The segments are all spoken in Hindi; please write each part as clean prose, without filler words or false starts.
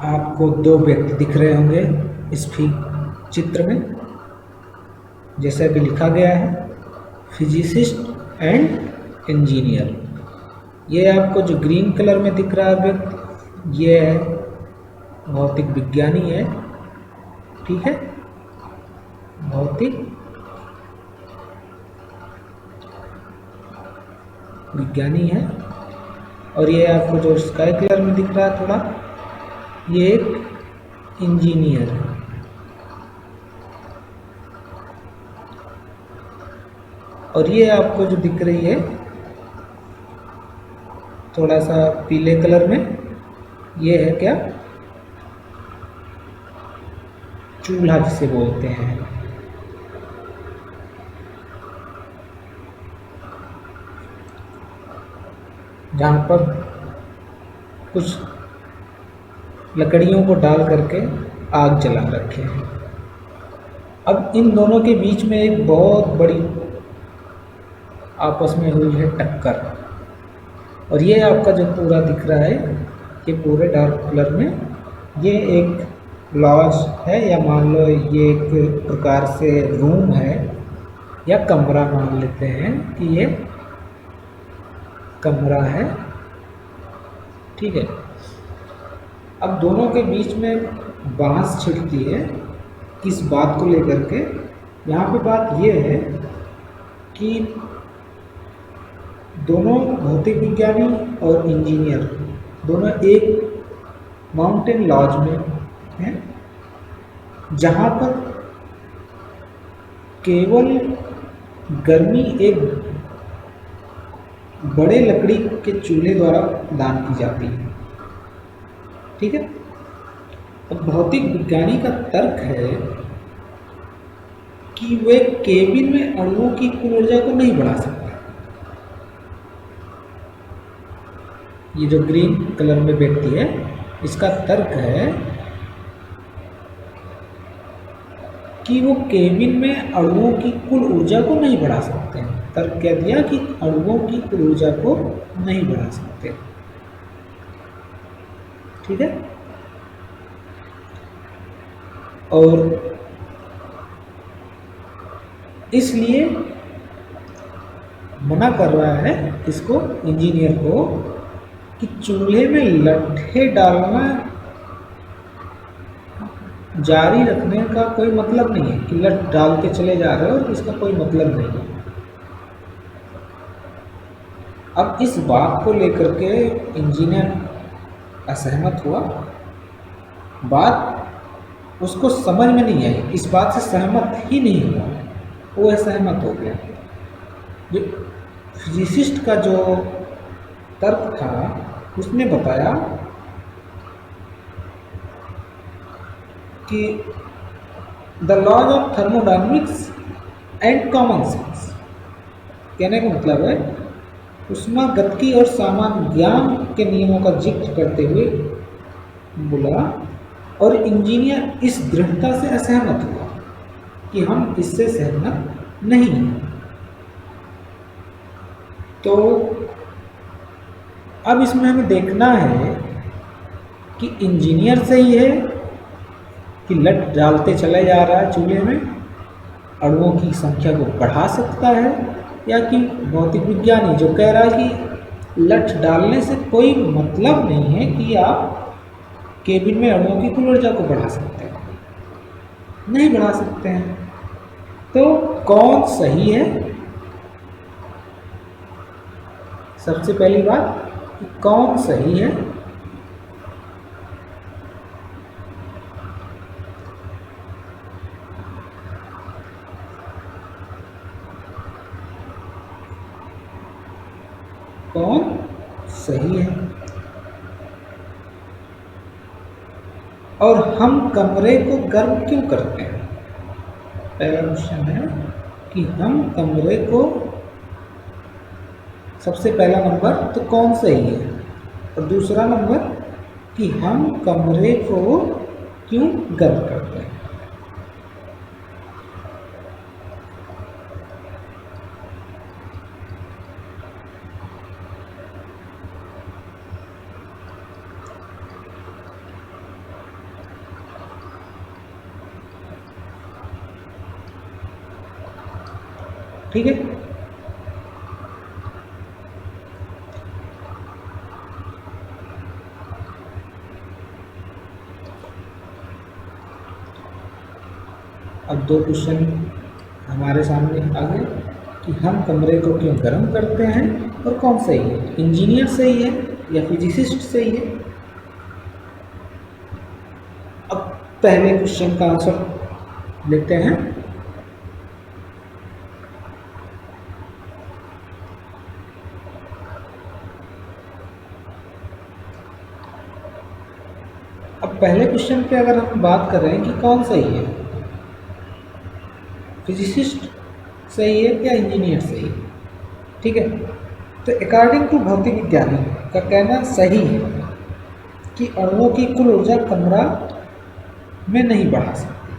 आपको दो व्यक्ति दिख रहे होंगे इस चित्र में, जैसा कि लिखा गया है फिजिसिस्ट एंड इंजीनियर। ये आपको जो ग्रीन कलर में दिख रहा है व्यक्ति, ये है भौतिक विज्ञानी है। ठीक है, भौतिक विज्ञानी है। और ये आपको जो स्काई कलर में दिख रहा है थोड़ा, ये एक इंजीनियर है। और ये आपको जो दिख रही है थोड़ा सा पीले कलर में, ये है क्या, चूल्हा जिसे बोलते हैं। जहाँ पर कुछ लकड़ियों को डाल करके आग जला रखे हैं। अब इन दोनों के बीच में एक बहुत बड़ी आपस में हुई है टक्कर। और ये आपका जो पूरा दिख रहा है, ये पूरे डार्क कलर में, ये एक लॉज है, या मान लो ये एक प्रकार से रूम है या कमरा मान लेते हैं कि ये कमरा है। ठीक है, अब दोनों के बीच में बहस छिड़ती है किस बात को लेकर के। यहाँ पे बात ये है कि दोनों भौतिक विज्ञानी और इंजीनियर दोनों एक माउंटेन लॉज में हैं, जहाँ पर केवल गर्मी एक बड़े लकड़ी के चूल्हे द्वारा प्रदान की जाती है। ठीक है, अब भौतिक विज्ञानी का तर्क है कि वे केबिन में अणुओं की कुल ऊर्जा को नहीं बढ़ा सकते। ये जो ग्रीन कलर में व्यक्ति है, इसका तर्क है कि वो केबिन में अणुओं की कुल ऊर्जा को नहीं बढ़ा सकते हैं। तर्क क्या दिया कि अणुओं की कुल ऊर्जा को नहीं बढ़ा सकते। ठीक है, और इसलिए मना कर रहा है इसको, इंजीनियर को, कि चूल्हे में लट्ठे डालना जारी रखने का कोई मतलब नहीं है, कि लठ डालते चले जा रहे हो, इसका कोई मतलब नहीं है। अब इस बात को लेकर के इंजीनियर असहमत हुआ। बात उसको समझ में नहीं आई, इस बात से सहमत ही नहीं हुआ, वो असहमत हो गया। जो फिजिसिस्ट का जो तर्क था, उसने बताया कि the laws of thermodynamics and common sense, कहने का मतलब है ऊष्मागतिकी और सामान्य ज्ञान के नियमों का जिक्र करते हुए बोला। और इंजीनियर इस दृढ़ता से असहमत हुआ कि हम इससे सहमत नहीं हैं। तो अब इसमें हमें देखना है कि इंजीनियर सही है कि लठ डालते चले जा रहा है चूल्हे में, अणुओं की संख्या को बढ़ा सकता है, या कि भौतिक विज्ञानी जो कह रहा है कि लठ डालने से कोई मतलब नहीं है कि आप केबिन में अणुओं की कुल ऊर्जा को बढ़ा सकते हैं, नहीं बढ़ा सकते हैं। तो कौन सही है? सबसे पहली बात, कौन सही है? कौन सही है? और हम कमरे को गर्म क्यों करते हैं? पहला क्वेश्चन है कि हम कमरे को, सबसे पहला नंबर तो कौन सही है, और दूसरा नंबर कि हम कमरे को क्यों गर्म करते हैं। ठीक है। अब दो क्वेश्चन हमारे सामने आ गए कि हम कमरे को क्यों गर्म करते हैं और कौन सही है, इंजीनियर सही है या फिजिसिस्ट सही है। अब पहले क्वेश्चन का आंसर लेते हैं। अब पहले क्वेश्चन पे अगर हम बात कर रहे हैं कि कौन सही है, फिजिसिस्ट सही है या इंजीनियर सही है, ठीक है। तो अकॉर्डिंग टू भौतिक विज्ञानी का कहना सही है कि अणुओं की कुल ऊर्जा कमरा में नहीं बढ़ा सकते,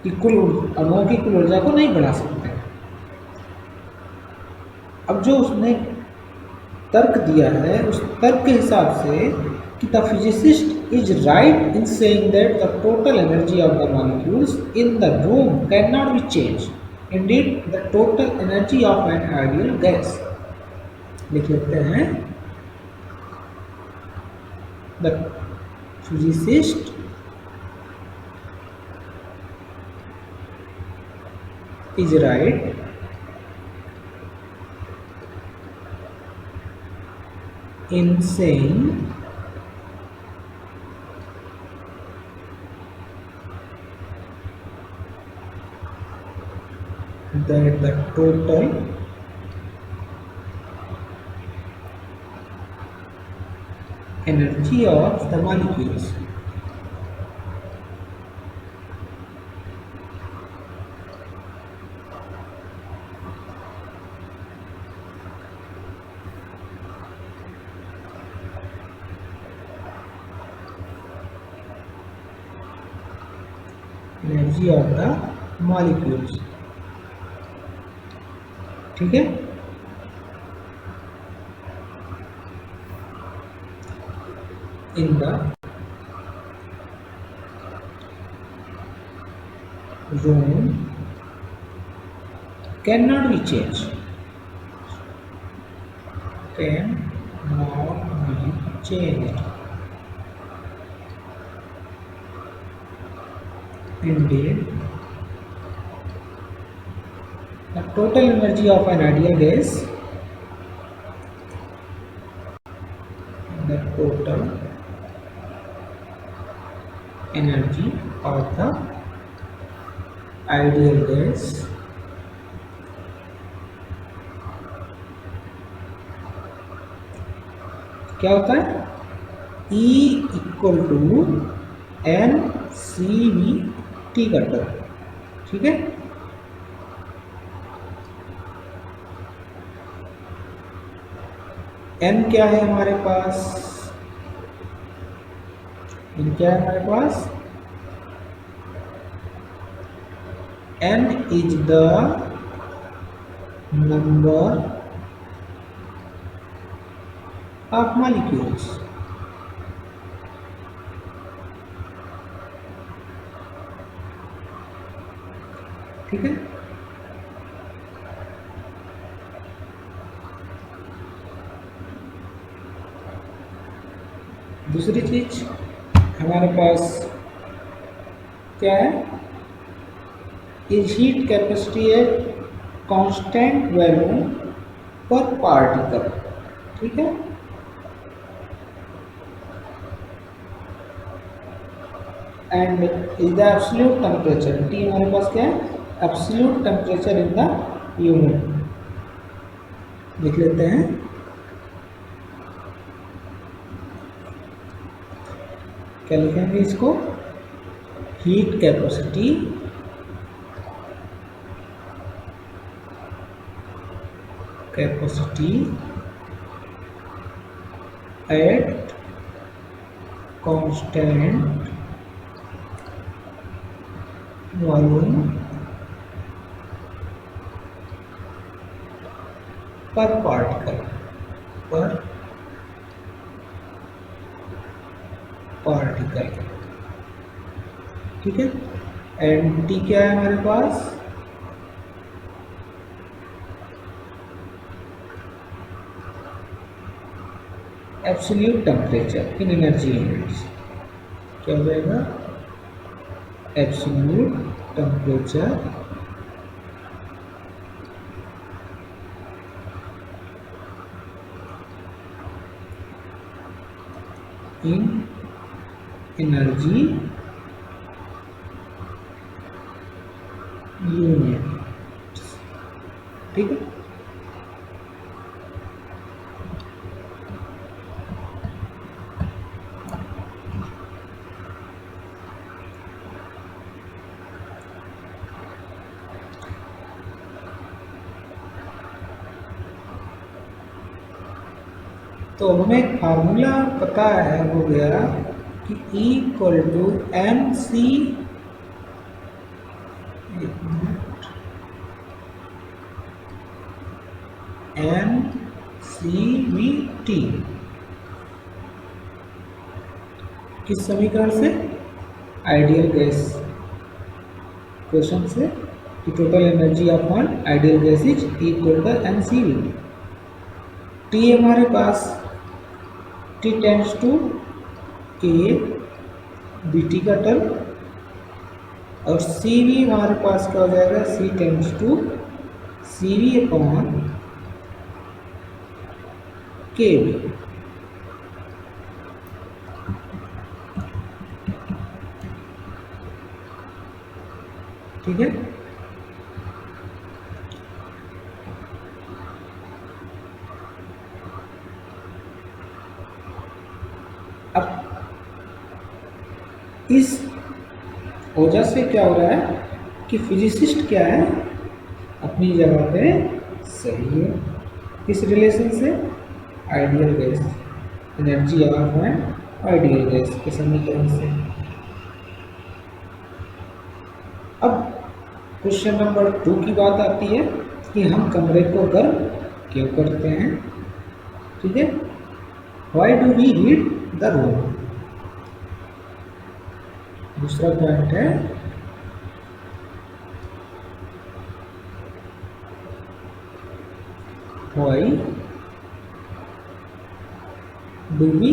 कि अणुओं की कुल ऊर्जा को नहीं बढ़ा सकते। अब जो उसने तर्क दिया है उस तर्क के हिसाब से कि the physicist is right in saying that the total energy of the molecules in the room can not be change, Indeed the total energy of an ideal gas. लिख लेते हैं, the physicist is right in saying that the total energy of the molecules energy of the molecules, ठीक है। In the room can not be change, can not be change, indeed the total energy of an ideal gas, the total energy of the ideal gas क्या होता है, E equal to N C V T का टर्म, ठीक है। n क्या है हमारे पास, n क्या है हमारे पास, n is the number of molecules, ठीक है। दूसरी चीज हमारे पास क्या है, is heat capacity at constant value पर पार्टिकल, ठीक है। And is the absolute temperature, T हमारे पास क्या है, absolute temperature in the unit. लिख लेते हैं, क्या लिखेंगे इसको, heat capacity at constant volume पर पार्टिकल, ठीक है। एंड टी क्या है हमारे पास, absolute temperature in energy units, क्या हो जाएगा, absolute temperature in energy unit. ठीक है, तो हमें एक फार्मूला पता है, हो गया कि E equal to M C, M C V T, किस समीकरण से, आइडियल गैस क्वेश्चन से, कि total energy of one ideal gas is equal to M C V. T हमारे पास T tends to K B T का टर्म, और सी वी हमारे पास क्या हो जाएगा, C tends to C V upon K V. ठीक है, अब इस वजह से क्या हो रहा है कि फिजिसिस्ट क्या है, अपनी जगह पे सही है। किस रिलेशन से, आइडियल गैस, एनर्जी ऑफ है आइडियल गैस के समीकरण से। अब क्वेश्चन नंबर 2 की बात आती है कि हम कमरे को गर्म क्यों करते हैं। ठीक है, why do we heat the room. दूसरा पॉइंट है, why do we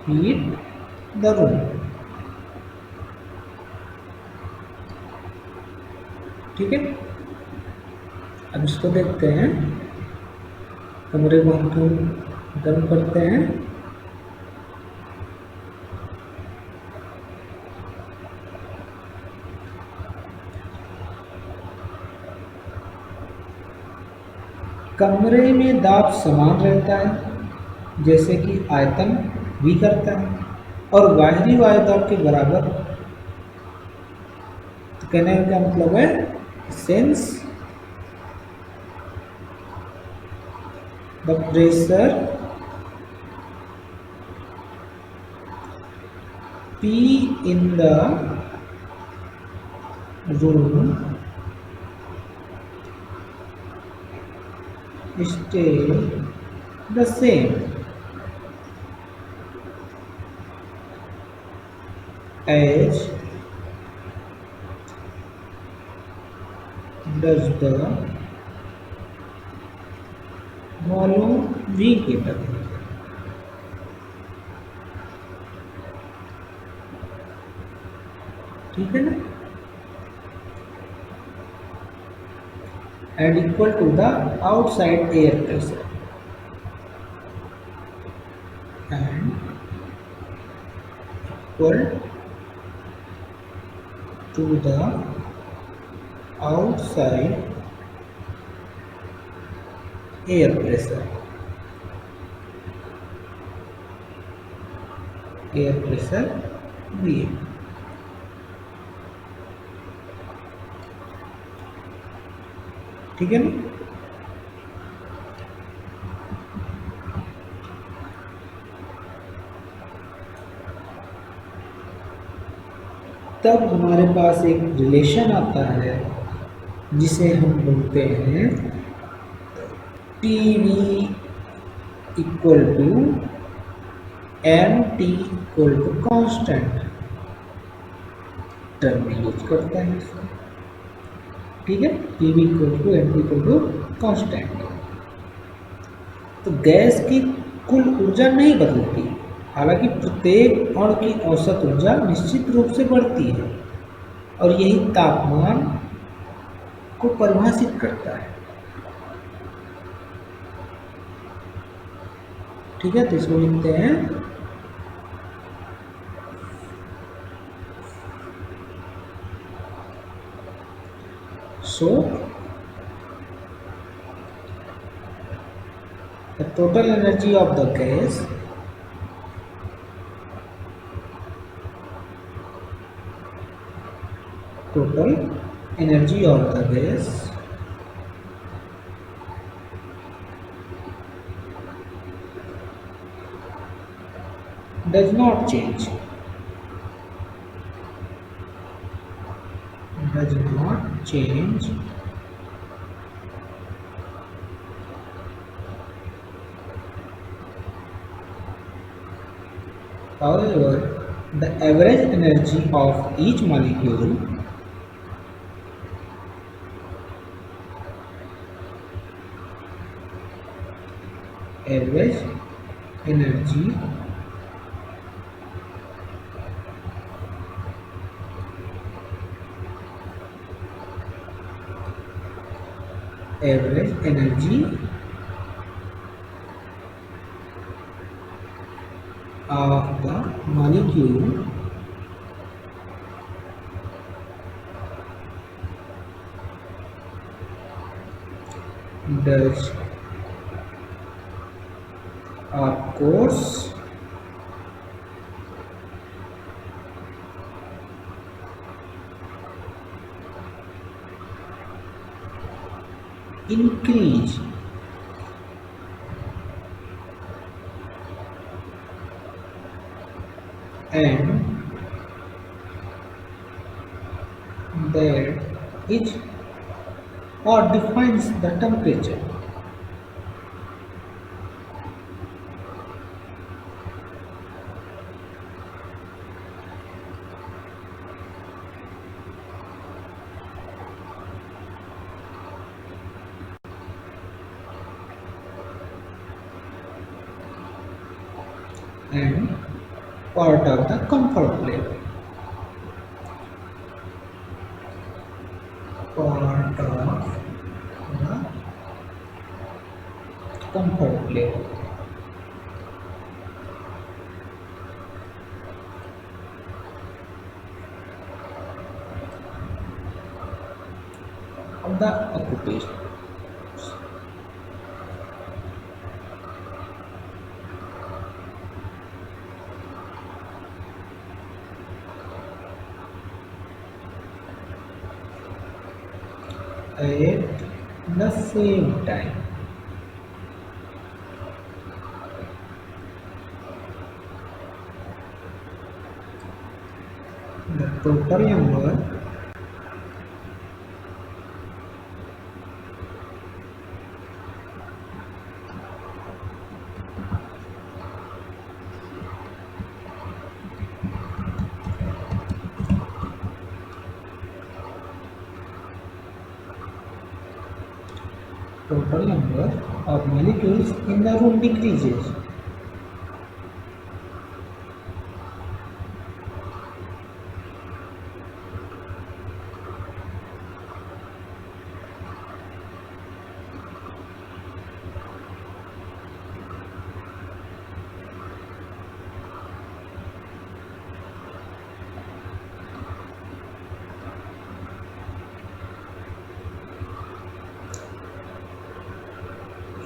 heat the room. ठीक है, अब इसको देखते हैं, कमरे को हम क्यों गर्म करते हैं। कमरे में दाब समान रहता है जैसे कि आयतन भी करता है, और बाहरी वायु दाब के बराबर। तो कहने का क्या मतलब है, sense the pressure P in the room stay the same as does the volume V की तरह। ठीक है ना, and equal to the outside air pressure, and equal to the outside air pressure, air pressure V। ठीक है ना, तब हमारे पास एक रिलेशन आता है जिसे हम बोलते हैं T V equal to M T equal to constant, term use करते हैं इसको। ठीक है, T V equal to M T equal to constant. तो गैस की कुल ऊर्जा नहीं बदलती, हालांकि प्रत्येक अणु की औसत ऊर्जा निश्चित रूप से बढ़ती है और यही तापमान को परिभाषित करता है। ठीक है, तो इसको लिखते हैं so the total energy of the gas total energy of the gas does not change, does not change however the average energy of each molecule average energy average energy of the molecule does of course increase and that is or defines the temperature. And part of the comfort level. Part of the comfort level. Of the occupation. At the same time, the total number of molecules in the room decreases.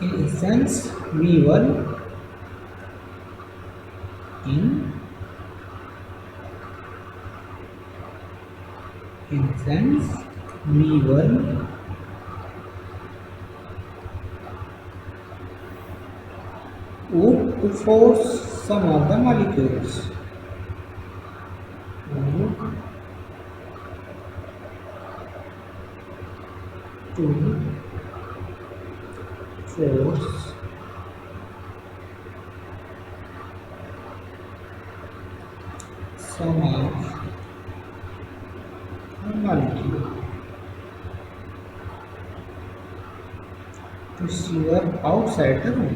In essence, V1 in essence V1 would force some of the molecules to force some of the molecule to shiver outside the room.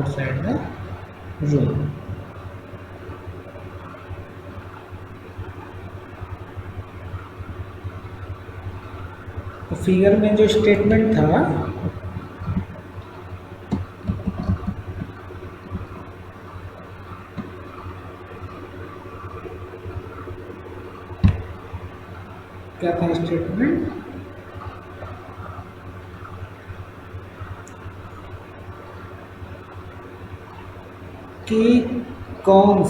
Outside the room. तो फिगर में जो स्टेटमेंट था क्या था स्टेटमेंट कि कौन